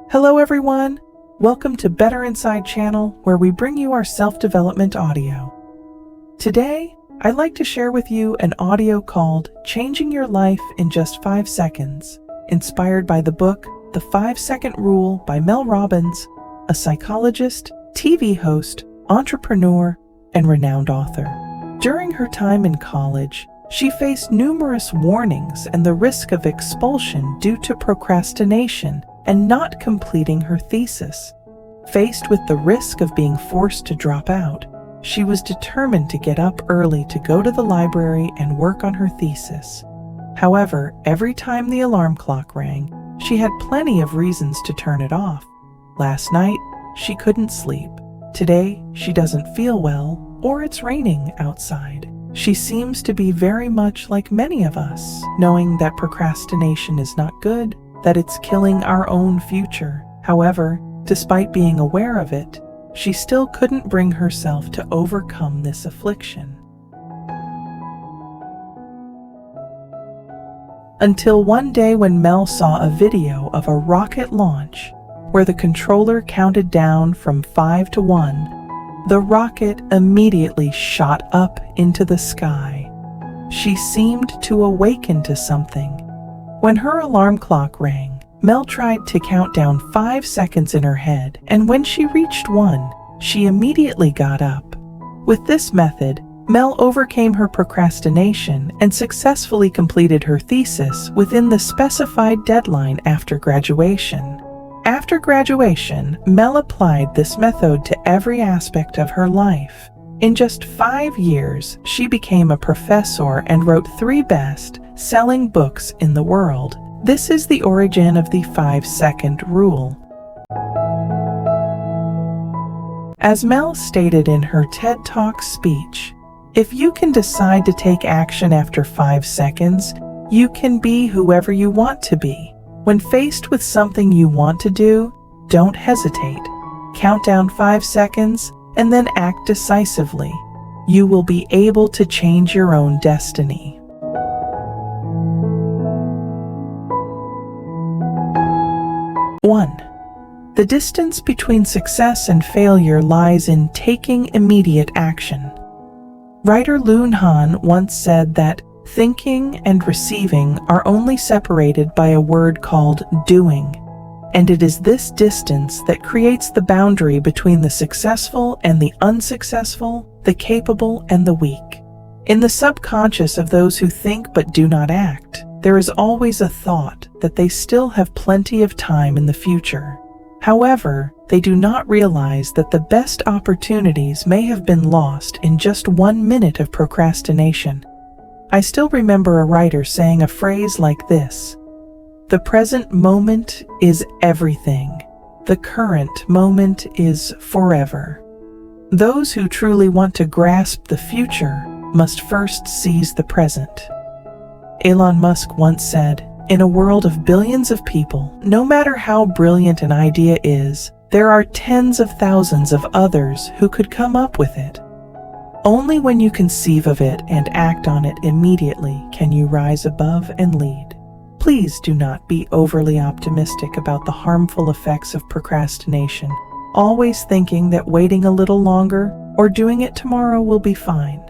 Hello everyone! Welcome to Better Inside channel, where we bring you our self-development audio. Today, I'd like to share with you an audio called Changing Your Life in Just 5 Seconds, inspired by the book The 5-Second Rule by Mel Robbins, a psychologist, TV host, entrepreneur, and renowned author. During her time in college, she faced numerous warnings and the risk of expulsion due to procrastination and not completing her thesis. Faced with the risk of being forced to drop out, she was determined to get up early to go to the library and work on her thesis. However, every time the alarm clock rang, she had plenty of reasons to turn it off. Last night, she couldn't sleep. Today, she doesn't feel well, or it's raining outside. She seems to be very much like many of us, knowing that procrastination is not good, that it's killing our own future. However, despite being aware of it, she still couldn't bring herself to overcome this affliction. Until one day when Mel saw a video of a rocket launch where the controller counted down from 5 to 1. The rocket immediately shot up into the sky. She seemed to awaken to something. When her alarm clock rang, Mel tried to count down 5 seconds in her head, and when she reached 1, she immediately got up. With this method, Mel overcame her procrastination and successfully completed her thesis within the specified deadline after graduation. After graduation, Mel applied this method to every aspect of her life. In just 5 years, she became a professor and wrote 3 best-selling books in the world. This is the origin of the 5-second rule. As Mel stated in her TED Talk speech, if you can decide to take action after 5 seconds, you can be whoever you want to be. When faced with something you want to do, don't hesitate. Count down 5 seconds and then act decisively. You will be able to change your own destiny. One, the distance between success and failure lies in taking immediate action. Writer Loon Han once said that thinking and receiving are only separated by a word called doing, and it is this distance that creates the boundary between the successful and the unsuccessful, the capable and the weak. In the subconscious of those who think but do not act, there is always a thought that they still have plenty of time in the future. However, they do not realize that the best opportunities may have been lost in just 1 minute of procrastination. I still remember a writer saying a phrase like this: "The present moment is everything. The current moment is forever." Those who truly want to grasp the future must first seize the present. Elon Musk once said, "In a world of billions of people, no matter how brilliant an idea is, there are tens of thousands of others who could come up with it. Only when you conceive of it and act on it immediately can you rise above and lead." Please do not be overly optimistic about the harmful effects of procrastination, always thinking that waiting a little longer or doing it tomorrow will be fine.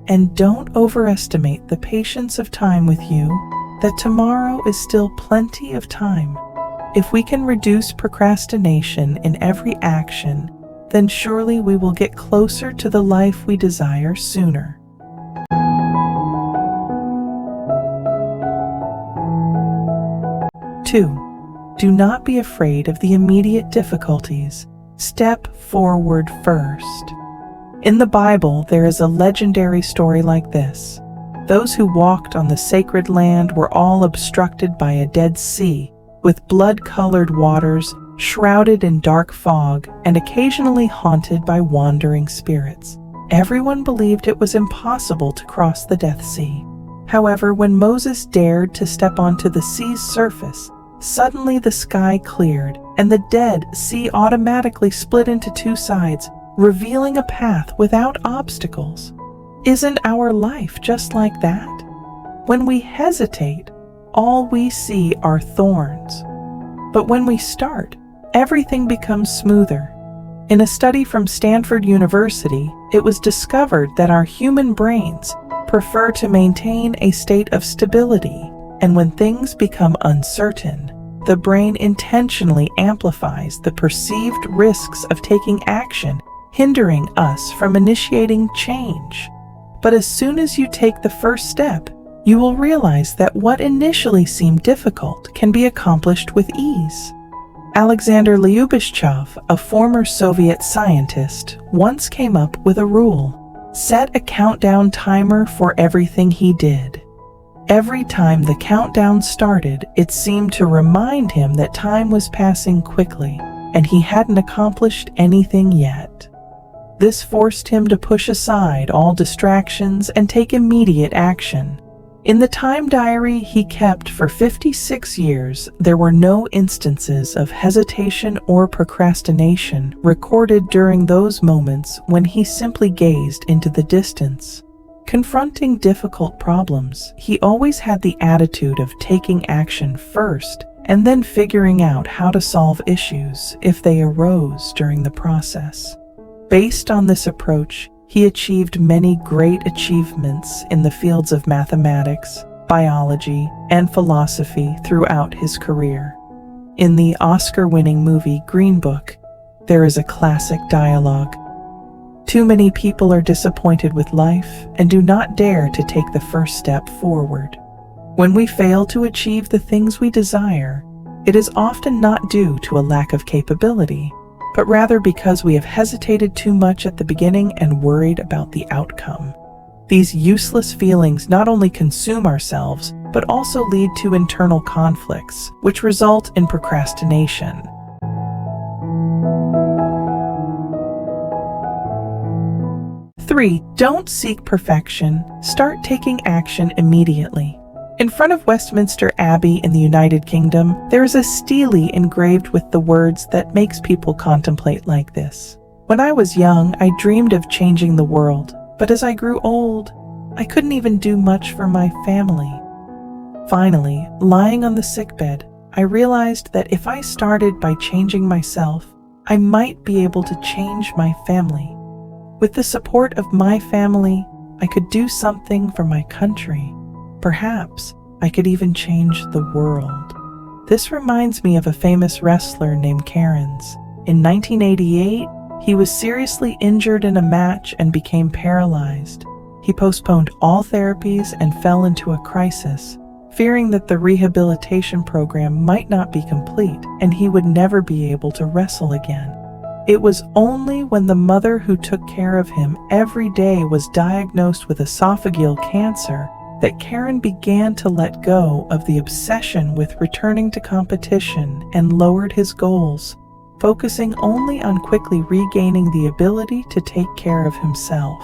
And don't overestimate the patience of time with you, that tomorrow is still plenty of time. If we can reduce procrastination in every action, then surely we will get closer to the life we desire sooner. 2. Do not be afraid of the immediate difficulties. Step forward first. In the Bible, there is a legendary story like this. Those who walked on the sacred land were all obstructed by a Dead Sea, with blood-colored waters, shrouded in dark fog, and occasionally haunted by wandering spirits. Everyone believed it was impossible to cross the Death Sea. However, when Moses dared to step onto the sea's surface, suddenly the sky cleared, and the Dead Sea automatically split into 2 sides, revealing a path without obstacles. Isn't our life just like that? When we hesitate, all we see are thorns. But when we start, everything becomes smoother. In a study from Stanford University, it was discovered that our human brains prefer to maintain a state of stability, and when things become uncertain, the brain intentionally amplifies the perceived risks of taking action, hindering us from initiating change. But as soon as you take the first step, you will realize that what initially seemed difficult can be accomplished with ease. Alexander Lyubishchev, a former Soviet scientist, once came up with a rule: set a countdown timer for everything he did. Every time the countdown started, it seemed to remind him that time was passing quickly, and he hadn't accomplished anything yet. This forced him to push aside all distractions and take immediate action. In the time diary he kept for 56 years, there were no instances of hesitation or procrastination recorded during those moments when he simply gazed into the distance. Confronting difficult problems, he always had the attitude of taking action first and then figuring out how to solve issues if they arose during the process. Based on this approach, he achieved many great achievements in the fields of mathematics, biology, and philosophy throughout his career. In the Oscar-winning movie Green Book, there is a classic dialogue: "Too many people are disappointed with life and do not dare to take the first step forward." When we fail to achieve the things we desire, it is often not due to a lack of capability, but rather because we have hesitated too much at the beginning and worried about the outcome. These useless feelings not only consume ourselves, but also lead to internal conflicts, which result in procrastination. 3. Don't seek perfection. Start taking action immediately. In front of Westminster Abbey in the United Kingdom, there is a stele engraved with the words that makes people contemplate like this: "When I was young, I dreamed of changing the world, but as I grew old, I couldn't even do much for my family. Finally, lying on the sickbed, I realized that if I started by changing myself, I might be able to change my family. With the support of my family, I could do something for my country. Perhaps I could even change the world." This reminds me of a famous wrestler named Cairns. In 1988, he was seriously injured in a match and became paralyzed. He postponed all therapies and fell into a crisis, fearing that the rehabilitation program might not be complete and he would never be able to wrestle again. It was only when the mother who took care of him every day was diagnosed with esophageal cancer that Karen began to let go of the obsession with returning to competition and lowered his goals, focusing only on quickly regaining the ability to take care of himself.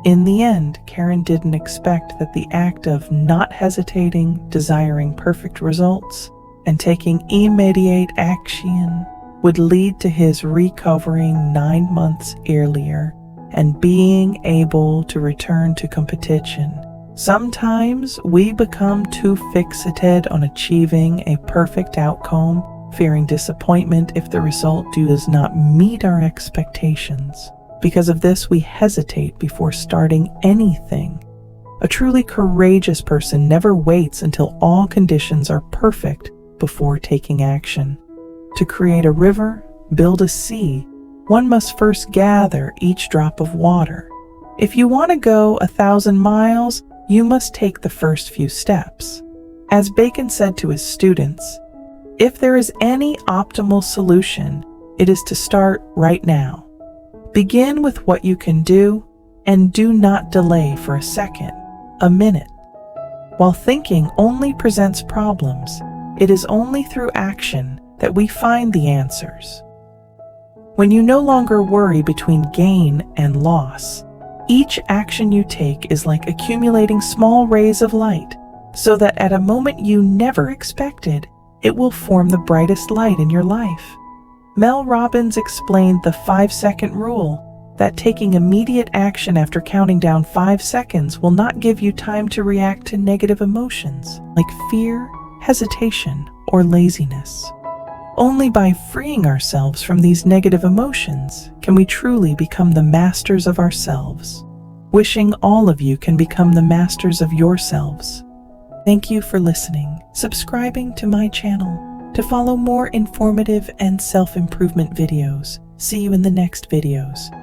In the end, Karen didn't expect that the act of not hesitating, desiring perfect results, and taking immediate action would lead to his recovering 9 months earlier and being able to return to competition. Sometimes we become too fixated on achieving a perfect outcome, fearing disappointment if the result does not meet our expectations. Because of this, we hesitate before starting anything. A truly courageous person never waits until all conditions are perfect before taking action. To create a river, build a sea, one must first gather each drop of water. If you want to go 1,000 miles, you must take the first few steps. As Bacon said to his students, if there is any optimal solution, it is to start right now. Begin with what you can do, and do not delay for a second, a minute. While thinking only presents problems, it is only through action that we find the answers. When you no longer worry between gain and loss, each action you take is like accumulating small rays of light, so that at a moment you never expected, it will form the brightest light in your life. Mel Robbins explained the 5-second rule, that taking immediate action after counting down 5 seconds will not give you time to react to negative emotions like fear, hesitation, or laziness. Only by freeing ourselves from these negative emotions can we truly become the masters of ourselves. Wishing all of you can become the masters of yourselves. Thank you for listening, subscribing to my channel to follow more informative and self-improvement videos. See you in the next videos.